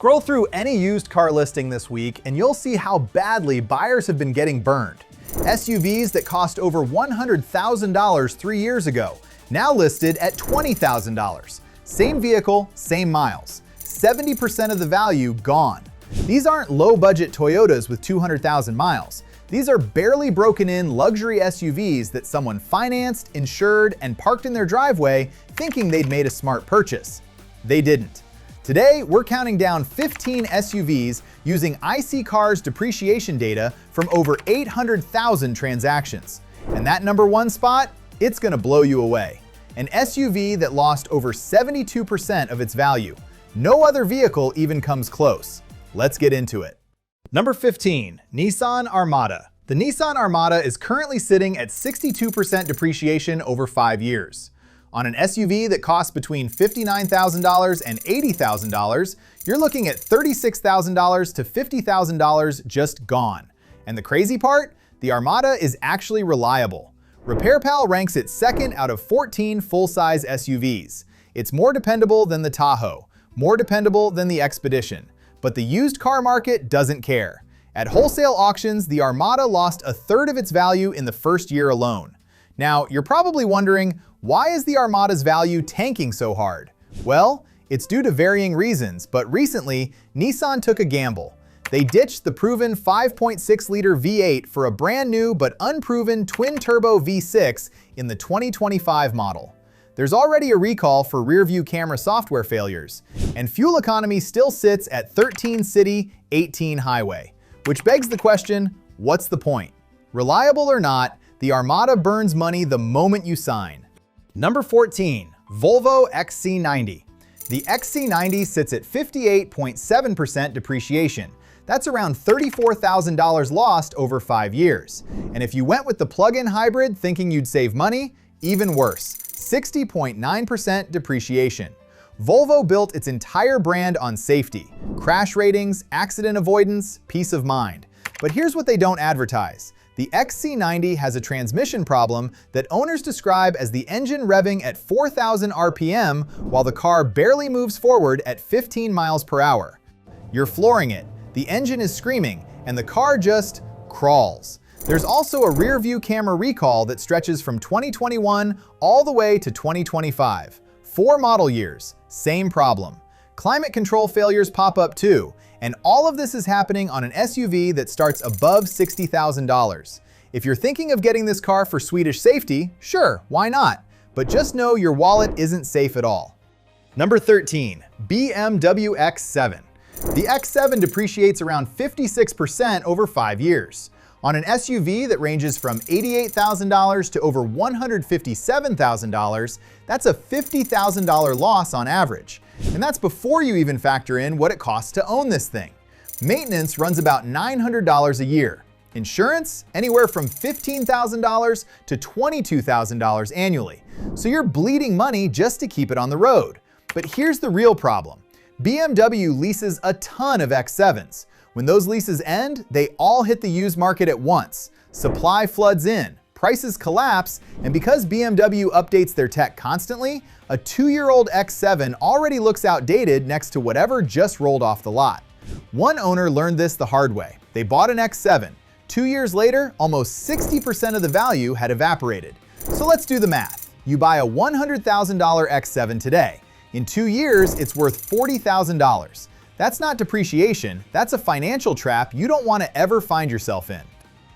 Scroll through any used car listing this week and you'll see how badly buyers have been getting burned. SUVs that cost over $100,000 3 years ago, now listed at $20,000. Same vehicle, same miles. 70% of the value gone. These aren't low-budget Toyotas with 200,000 miles. These are barely broken-in luxury SUVs that someone financed, insured, and parked in their driveway thinking they'd made a smart purchase. They didn't. Today, we're counting down 15 SUVs using iSeeCars depreciation data from over 800,000 transactions. And that number one spot, it's gonna blow you away. An SUV that lost over 72% of its value. No other vehicle even comes close. Let's get into it. Number 15, Nissan Armada. The Nissan Armada is currently sitting at 62% depreciation over 5 years. On an SUV that costs between $59,000 and $80,000, you're looking at $36,000 to $50,000 just gone. And the crazy part? The Armada is actually reliable. RepairPal ranks it second out of 14 full-size SUVs. It's more dependable than the Tahoe, more dependable than the Expedition. But the used car market doesn't care. At wholesale auctions, the Armada lost a third of its value in the first year alone. Now, you're probably wondering, why is the Armada's value tanking so hard? Well, it's due to varying reasons, but recently, Nissan took a gamble. They ditched the proven 5.6-liter V8 for a brand new but unproven twin-turbo V6 in the 2025 model. There's already a recall for rear-view camera software failures, and fuel economy still sits at 13 city, 18 highway. Which begs the question, what's the point? Reliable or not, the Armada burns money the moment you sign. Number 14, Volvo XC90. The XC90 sits at 58.7% depreciation. That's around $34,000 lost over 5 years. And if you went with the plug-in hybrid thinking you'd save money, even worse, 60.9% depreciation. Volvo built its entire brand on safety, crash ratings, accident avoidance, peace of mind. But here's what they don't advertise. The XC90 has a transmission problem that owners describe as the engine revving at 4,000 RPM while the car barely moves forward at 15 miles per hour. You're flooring it, the engine is screaming, and the car just crawls. There's also a rear-view camera recall that stretches from 2021 all the way to 2025. 4 model years, same problem. Climate control failures pop up too, and all of this is happening on an SUV that starts above $60,000. If you're thinking of getting this car for Swedish safety, sure, why not? But just know your wallet isn't safe at all. Number 13, BMW X7. The X7 depreciates around 56% over 5 years. On an SUV that ranges from $88,000 to over $157,000, that's a $50,000 loss on average. And that's before you even factor in what it costs to own this thing. Maintenance runs about $900 a year. Insurance, anywhere from $15,000 to $22,000 annually. So you're bleeding money just to keep it on the road. But here's the real problem. BMW leases a ton of X7s. When those leases end, they all hit the used market at once. Supply floods in, prices collapse, and because BMW updates their tech constantly, a 2-year-old X7 already looks outdated next to whatever just rolled off the lot. One owner learned this the hard way. They bought an X7. 2 years later, almost 60% of the value had evaporated. So let's do the math. You buy a $100,000 X7 today. In 2 years, it's worth $40,000. That's not depreciation, that's a financial trap you don't want to ever find yourself in.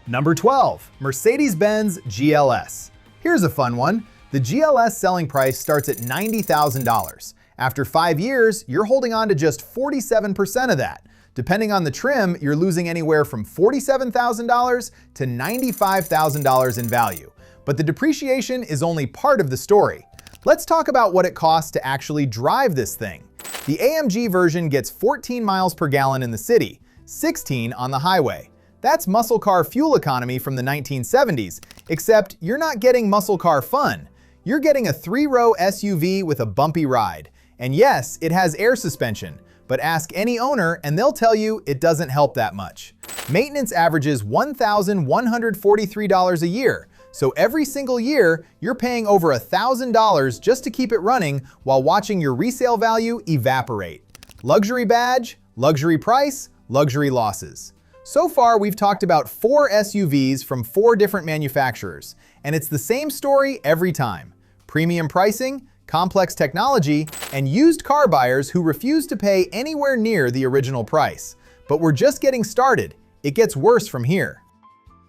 Number 12, Mercedes-Benz GLS. Here's a fun one. The GLS selling price starts at $90,000. After 5 years, you're holding on to just 47% of that. Depending on the trim, you're losing anywhere from $47,000 to $95,000 in value. But the depreciation is only part of the story. Let's talk about what it costs to actually drive this thing. The AMG version gets 14 miles per gallon in the city, 16 on the highway. That's muscle car fuel economy from the 1970s, except you're not getting muscle car fun. You're getting a 3-row SUV with a bumpy ride. And yes, it has air suspension, but ask any owner and they'll tell you it doesn't help that much. Maintenance averages $1,143 a year, so every single year, you're paying over $1,000 just to keep it running while watching your resale value evaporate. Luxury badge? Luxury price, luxury losses. So far, we've talked about 4 SUVs from 4 different manufacturers, and it's the same story every time. Premium pricing, complex technology, and used car buyers who refuse to pay anywhere near the original price. But we're just getting started. It gets worse from here.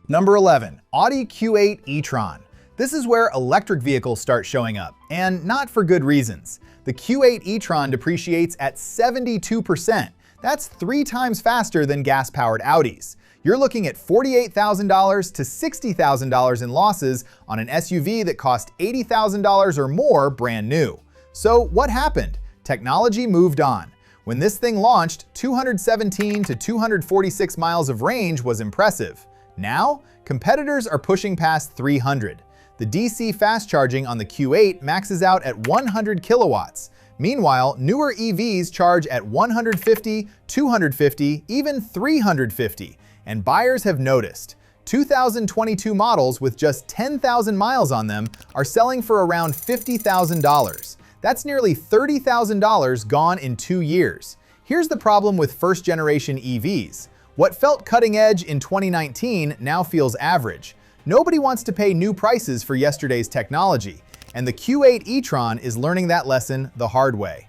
Number 11, Audi Q8 E-tron. This is where electric vehicles start showing up, and not for good reasons. The Q8 E-tron depreciates at 72%. That's 3 times faster than gas-powered Audis. You're looking at $48,000 to $60,000 in losses on an SUV that cost $80,000 or more brand new. So what happened? Technology moved on. When this thing launched, 217 to 246 miles of range was impressive. Now, competitors are pushing past 300. The DC fast charging on the Q8 maxes out at 100 kilowatts. Meanwhile, newer EVs charge at 150, 250, even 350. And buyers have noticed. 2022 models with just 10,000 miles on them are selling for around $50,000. That's nearly $30,000 gone in 2 years. Here's the problem with first-generation EVs. What felt cutting edge in 2019 now feels average. Nobody wants to pay new prices for yesterday's technology, and the Q8 e-tron is learning that lesson the hard way.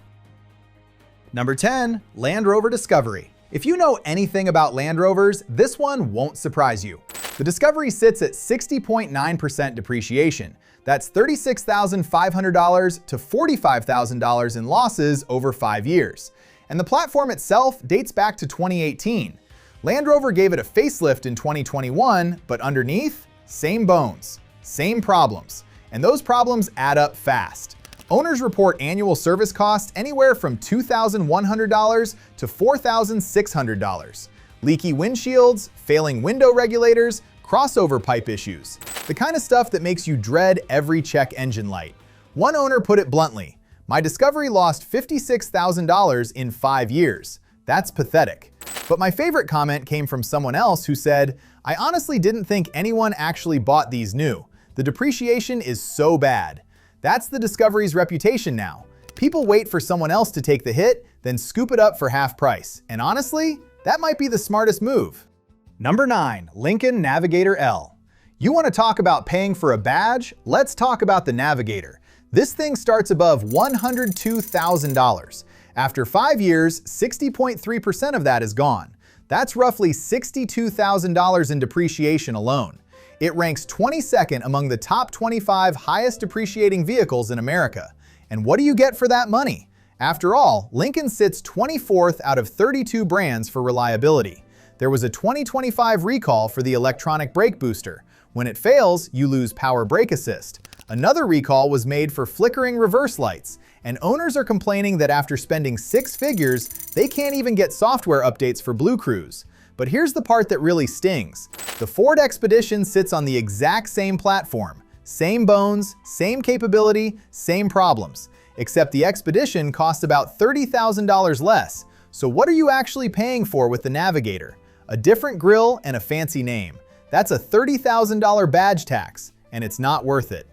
Number 10, Land Rover Discovery. If you know anything about Land Rovers, this one won't surprise you. The Discovery sits at 60.9% depreciation. That's $36,500 to $45,000 in losses over 5 years. And the platform itself dates back to 2018. Land Rover gave it a facelift in 2021, but underneath, same bones, same problems. And those problems add up fast. Owners report annual service costs anywhere from $2,100 to $4,600. Leaky windshields, failing window regulators, crossover pipe issues. The kind of stuff that makes you dread every check engine light. One owner put it bluntly, "My Discovery lost $56,000 in 5 years. That's pathetic." But my favorite comment came from someone else who said, "I honestly didn't think anyone actually bought these new. The depreciation is so bad." That's the Discovery's reputation now. People wait for someone else to take the hit, then scoop it up for half price. And honestly, that might be the smartest move. Number 9, Lincoln Navigator L. You want to talk about paying for a badge? Let's talk about the Navigator. This thing starts above $102,000. After 5 years, 60.3% of that is gone. That's roughly $62,000 in depreciation alone. It ranks 22nd among the top 25 highest depreciating vehicles in America. And what do you get for that money? After all, Lincoln sits 24th out of 32 brands for reliability. There was a 2025 recall for the electronic brake booster. When it fails, you lose power brake assist. Another recall was made for flickering reverse lights, and owners are complaining that after spending 6 figures, they can't even get software updates for Blue Cruise. But here's the part that really stings. The Ford Expedition sits on the exact same platform. Same bones, same capability, same problems. Except the Expedition costs about $30,000 less. So what are you actually paying for with the Navigator? A different grille and a fancy name. That's a $30,000 badge tax, and it's not worth it.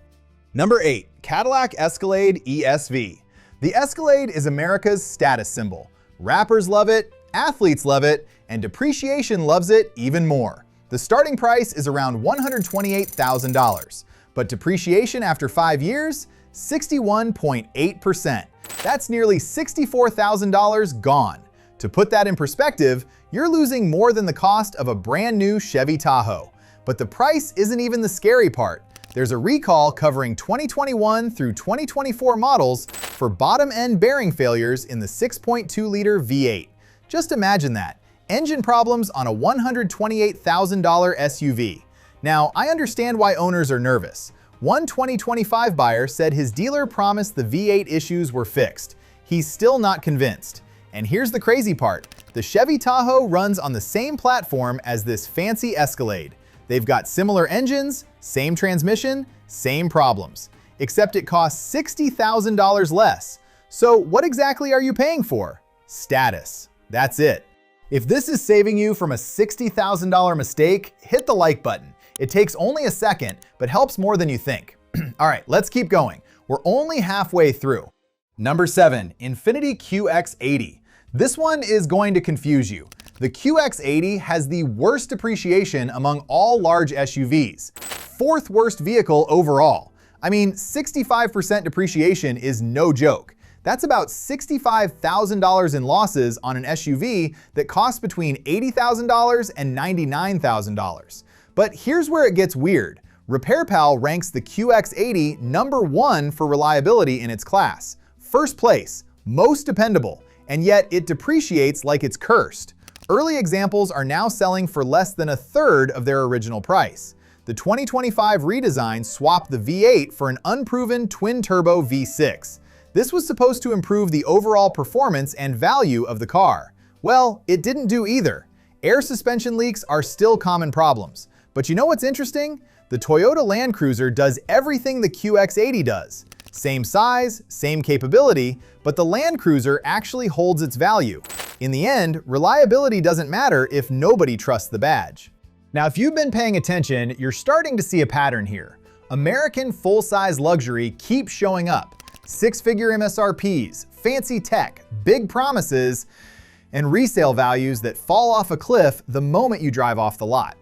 Number 8, Cadillac Escalade ESV. The Escalade is America's status symbol. Rappers love it, athletes love it, and depreciation loves it even more. The starting price is around $128,000, but depreciation after 5 years, 61.8%. That's nearly $64,000 gone. To put that in perspective, you're losing more than the cost of a brand new Chevy Tahoe. But the price isn't even the scary part. There's a recall covering 2021 through 2024 models for bottom-end bearing failures in the 6.2-liter V8. Just imagine that. Engine problems on a $128,000 SUV. Now, I understand why owners are nervous. One 2025 buyer said his dealer promised the V8 issues were fixed. He's still not convinced. And here's the crazy part. The Chevy Tahoe runs on the same platform as this fancy Escalade. They've got similar engines, same transmission, same problems. Except it costs $60,000 less. So what exactly are you paying for? Status. That's it. If this is saving you from a $60,000 mistake, hit the like button. It takes only a second, but helps more than you think. All right, let's keep going. We're only halfway through. Number 7, Infiniti QX80. This one is going to confuse you. The QX80 has the worst depreciation among all large SUVs. 4th worst vehicle overall. I mean, 65% depreciation is no joke. That's about $65,000 in losses on an SUV that costs between $80,000 and $99,000. But here's where it gets weird. RepairPal ranks the QX80 #1 for reliability in its class. First place, most dependable, and yet it depreciates like it's cursed. Early examples are now selling for less than 1/3 of their original price. The 2025 redesign swapped the V8 for an unproven twin-turbo V6. This was supposed to improve the overall performance and value of the car. Well, it didn't do either. Air suspension leaks are still common problems. But you know what's interesting? The Toyota Land Cruiser does everything the QX80 does. Same size, same capability, but the Land Cruiser actually holds its value. In the end, reliability doesn't matter if nobody trusts the badge. Now, if you've been paying attention, you're starting to see a pattern here. American full-size luxury keeps showing up. 6-figure MSRPs, fancy tech, big promises, and resale values that fall off a cliff the moment you drive off the lot.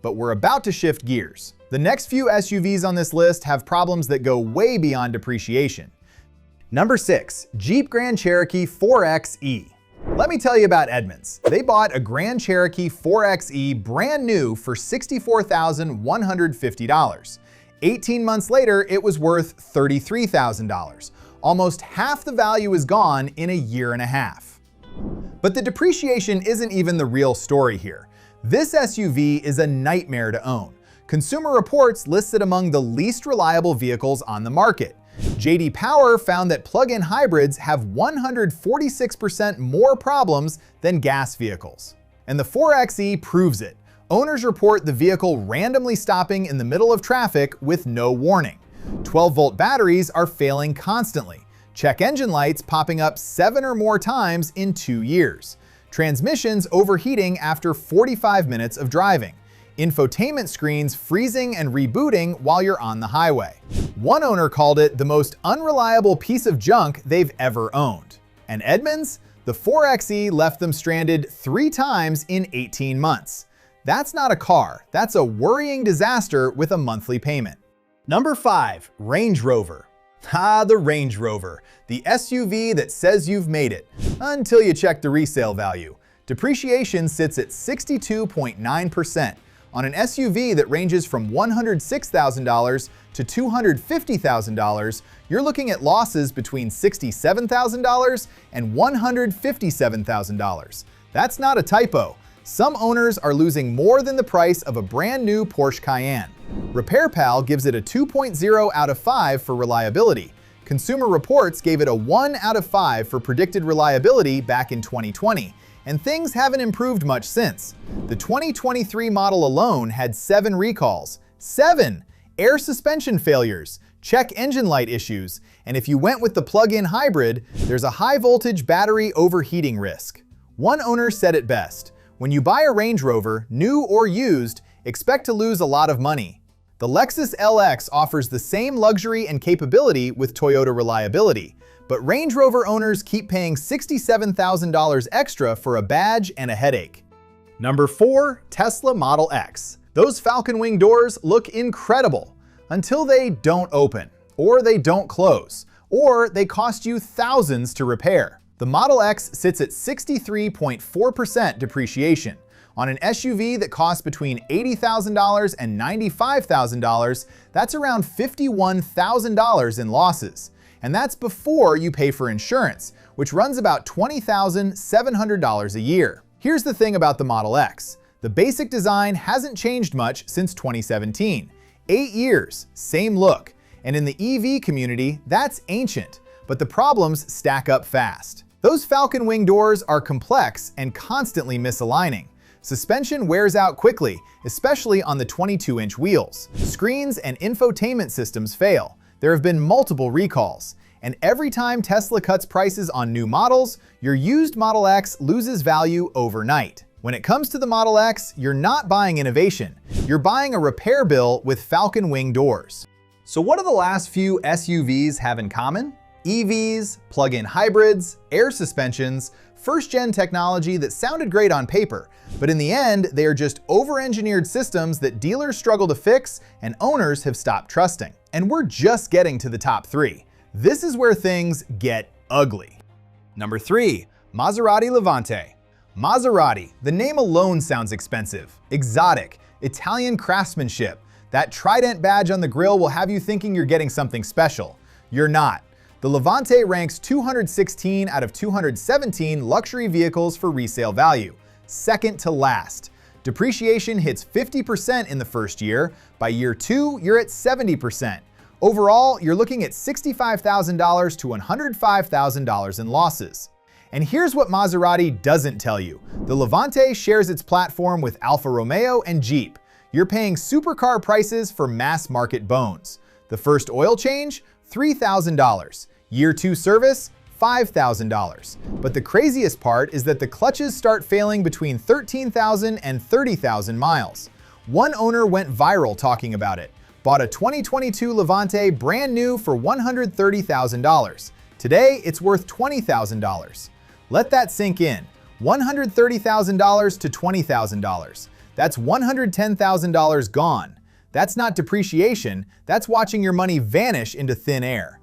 But we're about to shift gears. The next few SUVs on this list have problems that go way beyond depreciation. Number 6, Jeep Grand Cherokee 4xe. Let me tell you about Edmunds. They bought a Grand Cherokee 4xe brand new for $64,150. 18 months later, it was worth $33,000. Almost half the value is gone in a year and a half. But the depreciation isn't even the real story here. This SUV is a nightmare to own. Consumer Reports lists it among the least reliable vehicles on the market. J.D. Power found that plug-in hybrids have 146% more problems than gas vehicles. And the 4xe proves it. Owners report the vehicle randomly stopping in the middle of traffic with no warning. 12-volt batteries are failing constantly. Check engine lights popping up 7 or more times in 2 years. Transmissions overheating after 45 minutes of driving. Infotainment screens freezing and rebooting while you're on the highway. One owner called it the most unreliable piece of junk they've ever owned. And Edmunds? The 4xe left them stranded 3 times in 18 months. That's not a car, that's a worrying disaster with a monthly payment. Number 5, Range Rover. The Range Rover, the SUV that says you've made it, until you check the resale value. Depreciation sits at 62.9%. On an SUV that ranges from $106,000 to $250,000, you're looking at losses between $67,000 and $157,000. That's not a typo. Some owners are losing more than the price of a brand new Porsche Cayenne. RepairPal gives it a 2.0 out of 5 for reliability. Consumer Reports gave it a 1 out of 5 for predicted reliability back in 2020, and things haven't improved much since. The 2023 model alone had 7 recalls. 7! Air suspension failures, check engine light issues, and if you went with the plug-in hybrid, there's a high voltage battery overheating risk. One owner said it best: when you buy a Range Rover, new or used, expect to lose a lot of money. The Lexus LX offers the same luxury and capability with Toyota reliability, but Range Rover owners keep paying $67,000 extra for a badge and a headache. Number 4, Tesla Model X. Those falcon wing doors look incredible until they don't open, or they don't close, or they cost you thousands to repair. The Model X sits at 63.4% depreciation. On an SUV that costs between $80,000 and $95,000, that's around $51,000 in losses. And that's before you pay for insurance, which runs about $20,700 a year. Here's the thing about the Model X. The basic design hasn't changed much since 2017. 8 years, same look. And in the EV community, that's ancient, but the problems stack up fast. Those falcon wing doors are complex and constantly misaligning. Suspension wears out quickly, especially on the 22-inch wheels. Screens and infotainment systems fail. There have been multiple recalls. And every time Tesla cuts prices on new models, your used Model X loses value overnight. When it comes to the Model X, you're not buying innovation. You're buying a repair bill with falcon wing doors. So what do the last few SUVs have in common? EVs, plug-in hybrids, air suspensions, first-gen technology that sounded great on paper, but in the end, they are just over-engineered systems that dealers struggle to fix and owners have stopped trusting. And we're just getting to the top 3. This is where things get ugly. Number 3, Maserati Levante. Maserati, the name alone sounds expensive, exotic, Italian craftsmanship. That trident badge on the grille will have you thinking you're getting something special. You're not. The Levante ranks 216 out of 217 luxury vehicles for resale value, second to last. Depreciation hits 50% in the first year. By year 2, you're at 70%. Overall, you're looking at $65,000 to $105,000 in losses. And here's what Maserati doesn't tell you. The Levante shares its platform with Alfa Romeo and Jeep. You're paying supercar prices for mass market bones. The first oil change, $3,000. Year 2 service, $5,000. But the craziest part is that the clutches start failing between 13,000 and 30,000 miles. One owner went viral talking about it. Bought a 2022 Levante brand new for $130,000. Today, it's worth $20,000. Let that sink in. $130,000 to $20,000. That's $110,000 gone. That's not depreciation, that's watching your money vanish into thin air.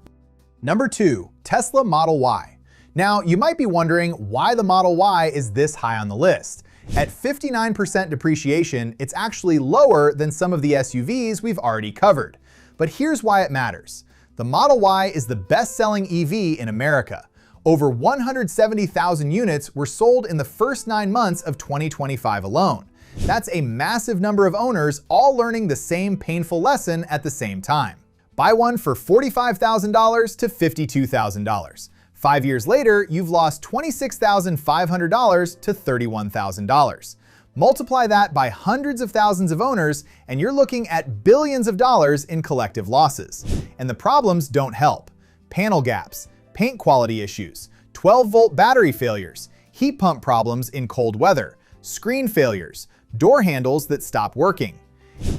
Number 2, Tesla Model Y. Now, you might be wondering why the Model Y is this high on the list. At 59% depreciation, it's actually lower than some of the SUVs we've already covered. But here's why it matters. The Model Y is the best-selling EV in America. Over 170,000 units were sold in the first 9 months of 2025 alone. That's a massive number of owners all learning the same painful lesson at the same time. Buy one for $45,000 to $52,000. 5 years later, you've lost $26,500 to $31,000. Multiply that by hundreds of thousands of owners, and you're looking at billions of dollars in collective losses. And the problems don't help. Panel gaps, paint quality issues, 12-volt battery failures, heat pump problems in cold weather, screen failures, door handles that stop working.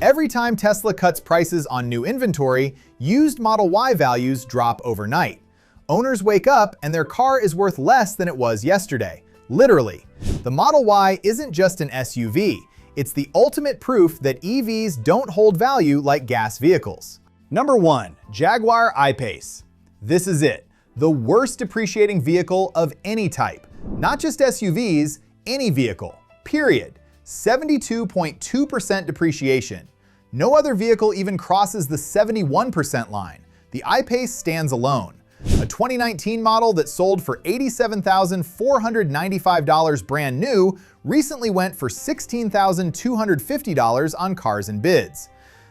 Every time Tesla cuts prices on new inventory, used Model Y values drop overnight. Owners wake up and their car is worth less than it was yesterday. Literally. The Model Y isn't just an SUV. It's the ultimate proof that EVs don't hold value like gas vehicles. Number 1, Jaguar I-PACE. This is it. The worst depreciating vehicle of any type. Not just SUVs, any vehicle. Period. 72.2% depreciation. No other vehicle even crosses the 71% line. The I-PACE stands alone. A 2019 model that sold for $87,495 brand new recently went for $16,250 on Cars and Bids.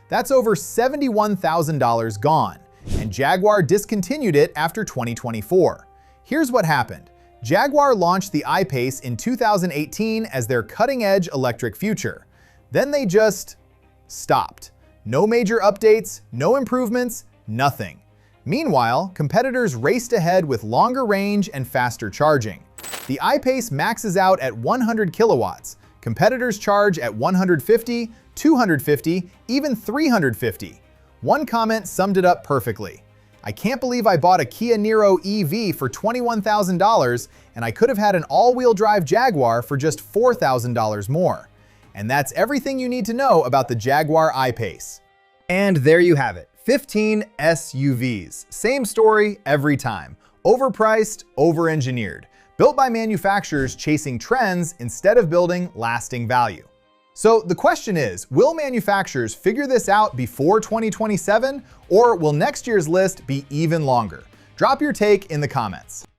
That's over $71,000 gone, and Jaguar discontinued it after 2024. Here's what happened. Jaguar launched the I-PACE in 2018 as their cutting-edge electric future. Then they just stopped. No major updates, no improvements, nothing. Meanwhile, competitors raced ahead with longer range and faster charging. The I-PACE maxes out at 100 kilowatts. Competitors charge at 150, 250, even 350. One comment summed it up perfectly. I can't believe I bought a Kia Niro EV for $21,000 and I could have had an all-wheel drive Jaguar for just $4,000 more. And that's everything you need to know about the Jaguar I-PACE. And there you have it, 15 SUVs. Same story every time. Overpriced, over-engineered. Built by manufacturers chasing trends instead of building lasting value. So the question is, will manufacturers figure this out before 2027, or will next year's list be even longer? Drop your take in the comments.